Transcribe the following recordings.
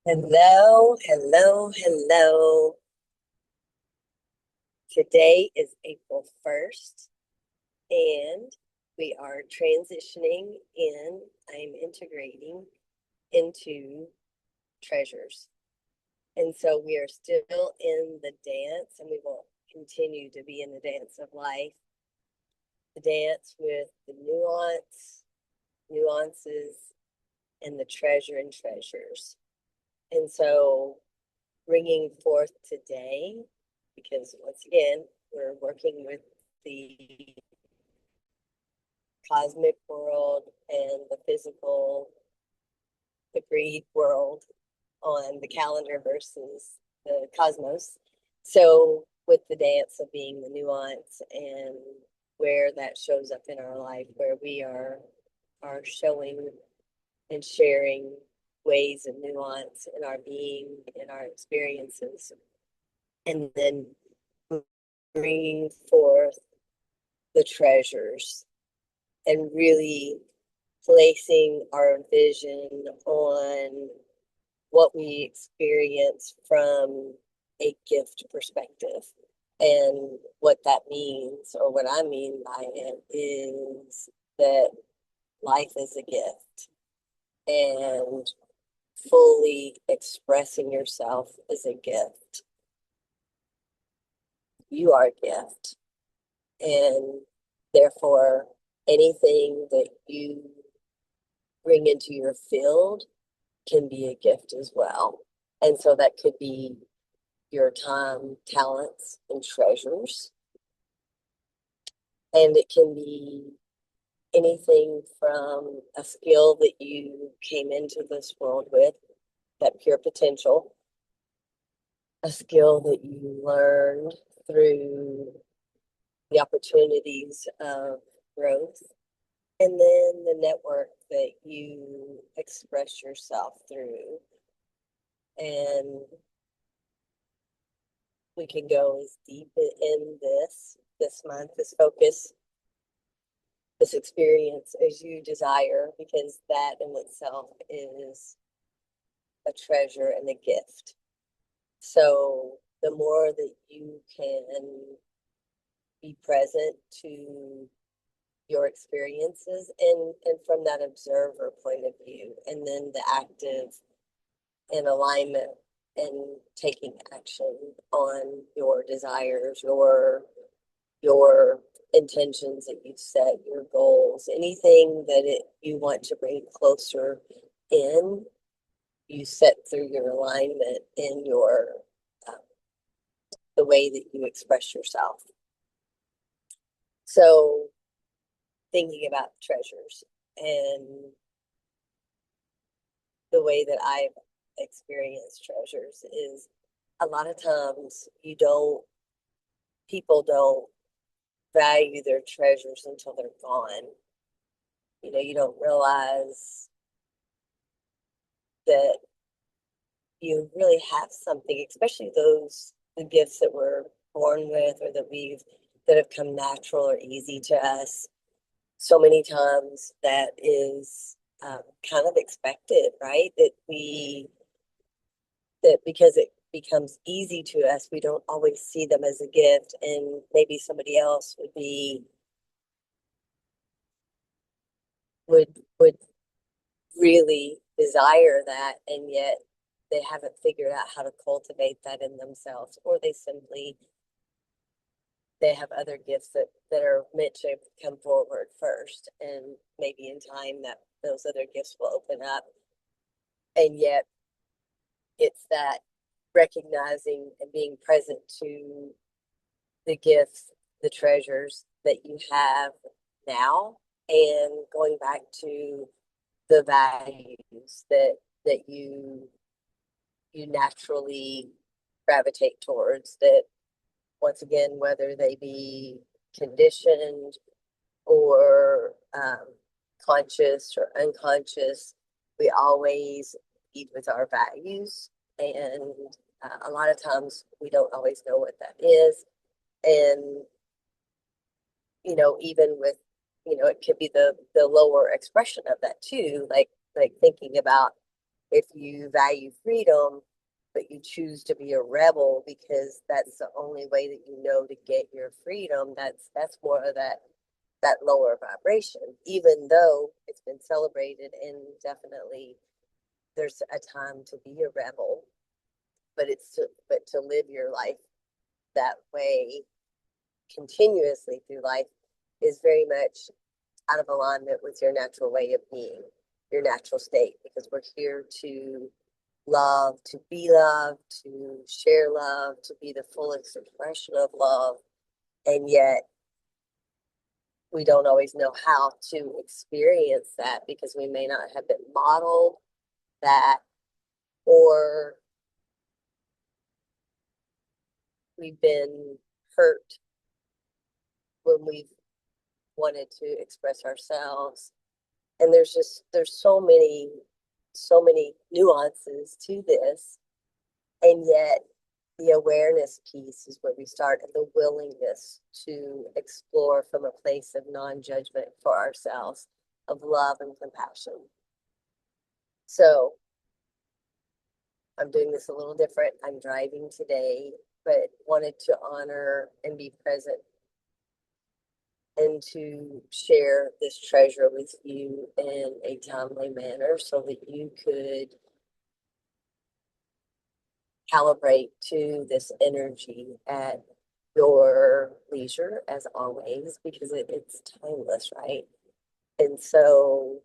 Hello, hello, hello. Today is April 1st, and we are transitioning in. I'm integrating into treasures. And so we are still in the dance, and we will continue to be in the dance of life, the dance with the nuances, and the treasure and treasures. And so bringing forth today, because once again, we're working with the cosmic world and the physical, the Greek world on the calendar versus the cosmos. So, with the dance of being the nuance and where that shows up in our life, where we are showing and sharing ways of nuance in our being, in our experiences, and then bringing forth the treasures and really placing our vision on what we experience from a gift perspective. And what that means, or what I mean by it, is that life is a gift, and fully expressing yourself is a gift. You are a gift. And therefore, anything that you bring into your field can be a gift as well. And so that could be your time, talents, and treasures. And it can be anything from a skill that you came into this world with, that pure potential, a skill that you learned through the opportunities of growth, and then the network that you express yourself through. And we can go as deep in this month, this focus, this experience as you desire, because that in itself is a treasure and a gift. So the more that you can be present to your experiences and from that observer point of view, and then the active and alignment and taking action on your desires, your intentions that you've set, your goals, anything that you want to bring closer in, you set through your alignment in your um, the way that you express yourself. So thinking about treasures and the way that I've experienced treasures is a lot of times people don't value their treasures until they're gone. You don't realize that you really have something, especially the gifts that we're born with, or that have come natural or easy to us. So many times that is kind of expected, right? That because it becomes easy to us, we don't always see them as a gift, and maybe somebody else would really desire that, and yet they haven't figured out how to cultivate that in themselves, or they have other gifts that are meant to come forward first, and maybe in time that those other gifts will open up. And yet it's that recognizing and being present to the gifts, the treasures that you have now, and going back to the values that you naturally gravitate towards, that once again, whether they be conditioned or conscious or unconscious, we always lead with our values. And a lot of times we don't always know what that is. And, even with, it could be the lower expression of that too, like thinking about If you value freedom, but you choose to be a rebel because that's the only way that you know to get your freedom, that's more of that lower vibration, even though it's been celebrated and definitely there's a time to be a rebel, but to live your life that way continuously through life is very much out of alignment with your natural way of being, your natural state, because we're here to love, to be loved, to share love, to be the full expression of love. And yet we don't always know how to experience that because we may not have been modeled that, or we've been hurt when we've wanted to express ourselves. And there's so many nuances to this. And yet the awareness piece is where we start, and the willingness to explore from a place of non-judgment for ourselves, of love and compassion. So I'm doing this a little different. I'm driving today, but wanted to honor and be present and to share this treasure with you in a timely manner so that you could calibrate to this energy at your leisure, as always, because it's timeless, right? And so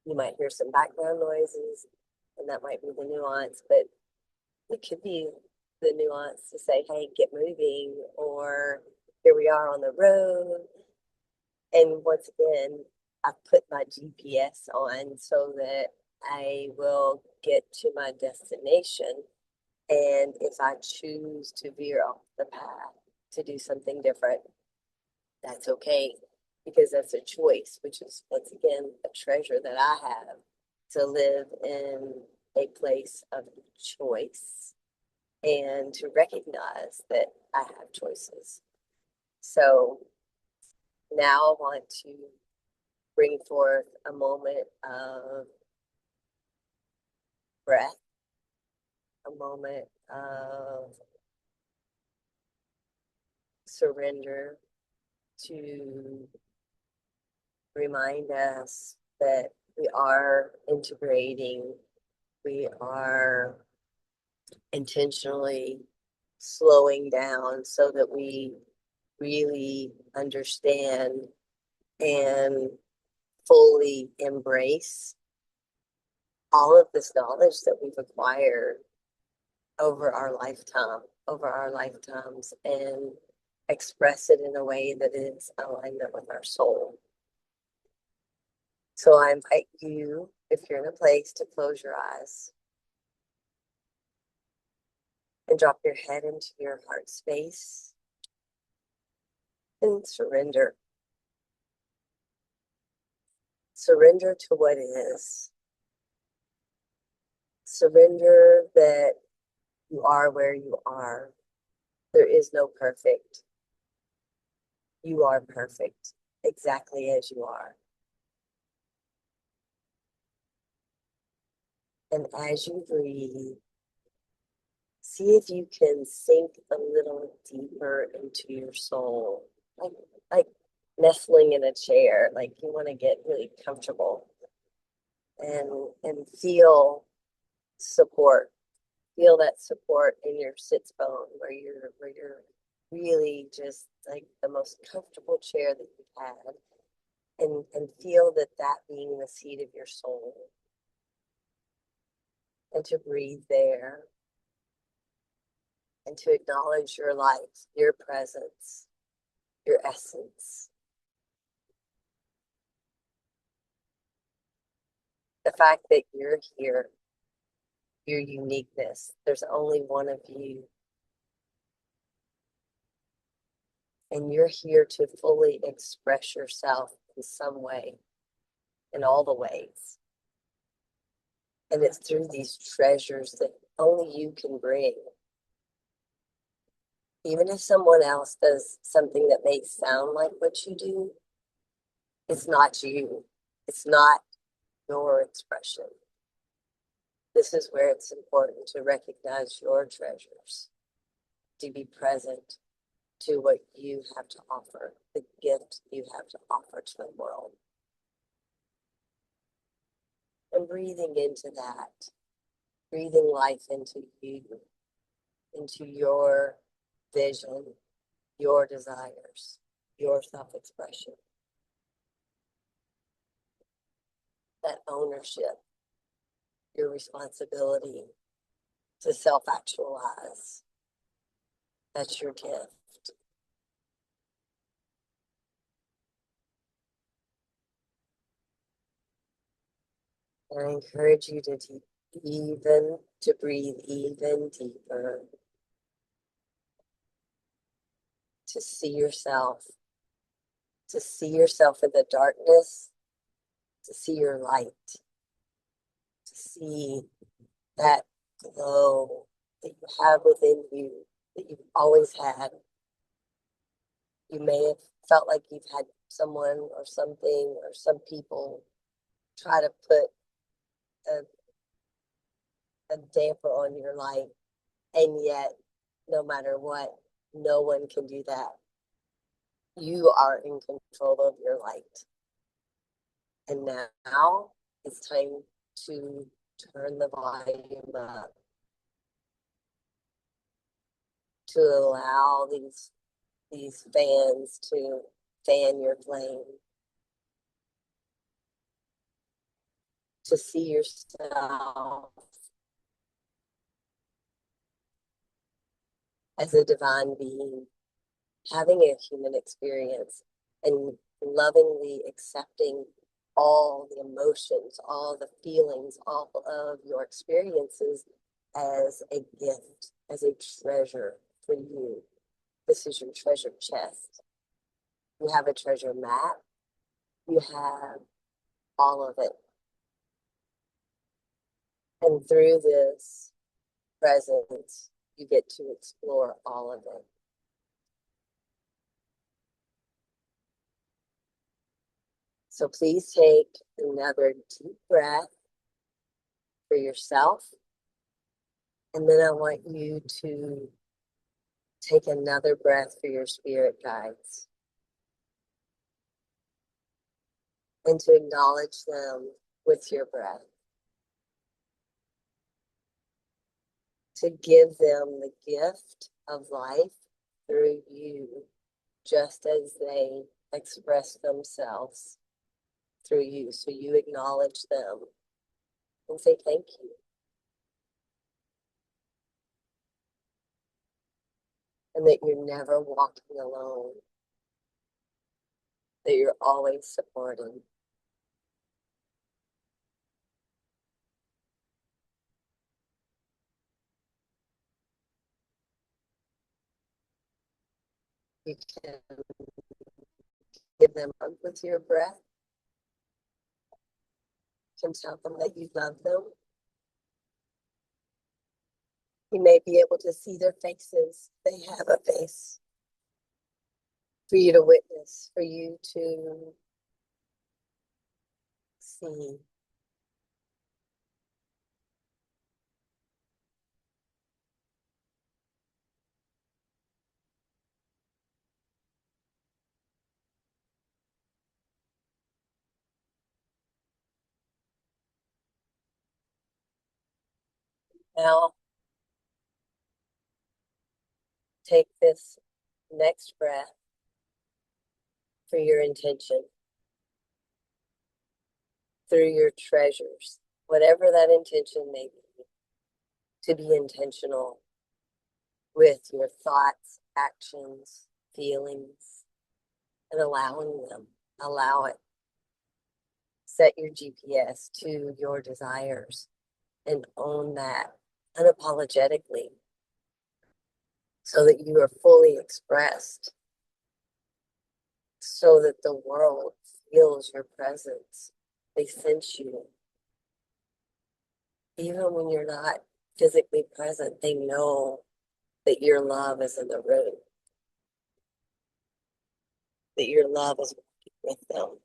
you might hear some background noises, and that might be the nuance, but it could be the nuance to say, hey, get moving, or here we are on the road. And once again, I've put my GPS on so that I will get to my destination. And if I choose to veer off the path to do something different, that's okay, because that's a choice, which is once again a treasure that I have, to live in a place of choice and to recognize that I have choices. So now I want to bring forth a moment of breath, a moment of surrender, to remind us that we are integrating, we are intentionally slowing down so that we really understand and fully embrace all of this knowledge that we've acquired over our lifetime, over our lifetimes, and express it in a way that is alignment with our soul. So I invite you, if you're in a place, to close your eyes and drop your head into your heart space and surrender. Surrender to what is. Surrender that you are where you are. There is no perfect. You are perfect exactly as you are. And as you breathe, see if you can sink a little deeper into your soul, like nestling in a chair, like you want to get really comfortable and feel support. Feel that support in your sits bone where you're really just like the most comfortable chair that you've had, and feel that being the seat of your soul, and to breathe there and to acknowledge your life, your presence, your essence. The fact that you're here, your uniqueness, there's only one of you. And you're here to fully express yourself in some way, in all the ways. And it's through these treasures that only you can bring. Even if someone else does something that may sound like what you do, it's not you. It's not your expression. This is where it's important to recognize your treasures, to be present to what you have to offer, the gift you have to offer to the world. And breathing into that, breathing life into you, into your vision, your desires, your self-expression. That ownership, your responsibility to self-actualize. That's your gift. And I encourage you to breathe even deeper, to see yourself in the darkness, to see your light, to see that glow that you have within you, that you've always had. You may have felt like you've had someone or something or some people try to put a damper on your light, and yet, no matter what, no one can do that. You are in control of your light. And now it's time to turn the volume up, to allow these fans to fan your flame, to see yourself as a divine being, having a human experience and lovingly accepting all the emotions, all the feelings, all of your experiences as a gift, as a treasure for you. This is your treasure chest. You have a treasure map. You have all of it. And through this presence, you get to explore all of it. So please take another deep breath for yourself. And then I want you to take another breath for your spirit guides and to acknowledge them with your breath. To give them the gift of life through you, just as they express themselves through you. So you acknowledge them and say thank you. And that you're never walking alone, that you're always supporting. You can give them a hug with your breath. You can tell them that you love them. You may be able to see their faces. They have a face for you to witness, for you to see. Now, take this next breath for your intention, through your treasures, whatever that intention may be, to be intentional with your thoughts, actions, feelings, and allowing them. Allow it. Set your GPS to your desires and own that unapologetically so that you are fully expressed, so that the world feels your presence. They sense you. Even when you're not physically present, they know that your love is in the room, that your love is with them.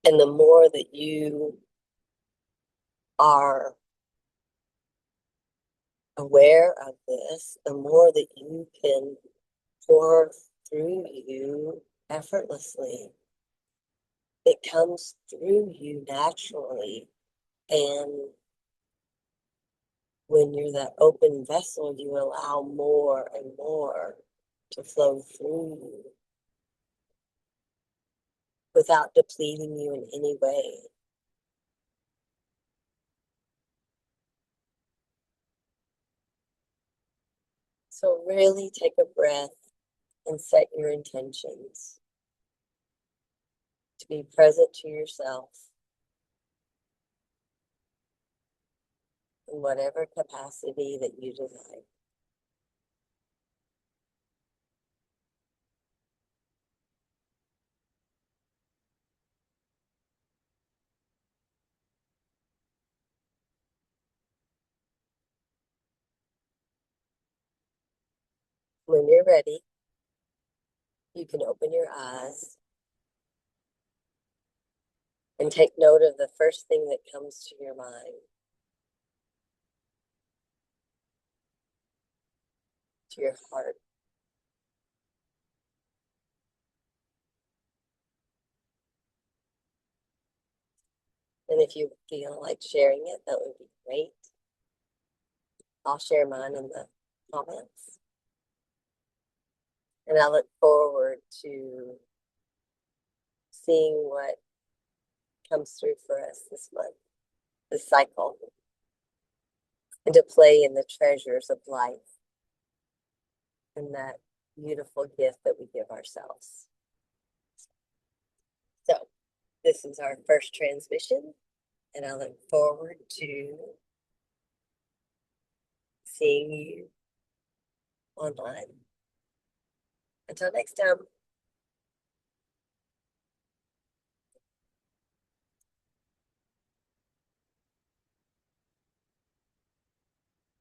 And the more that you are aware of this, the more that you can pour through you effortlessly. It comes through you naturally. And when you're that open vessel, you allow more and more to flow through you without depleting you in any way. So really take a breath and set your intentions to be present to yourself in whatever capacity that you desire. When you're ready, you can open your eyes and take note of the first thing that comes to your mind, to your heart. And if you feel like sharing it, that would be great. I'll share mine in the comments. And I look forward to seeing what comes through for us this month, this cycle, and to play in the treasures of life and that beautiful gift that we give ourselves. So this is our first transmission, and I look forward to seeing you online. Until next time.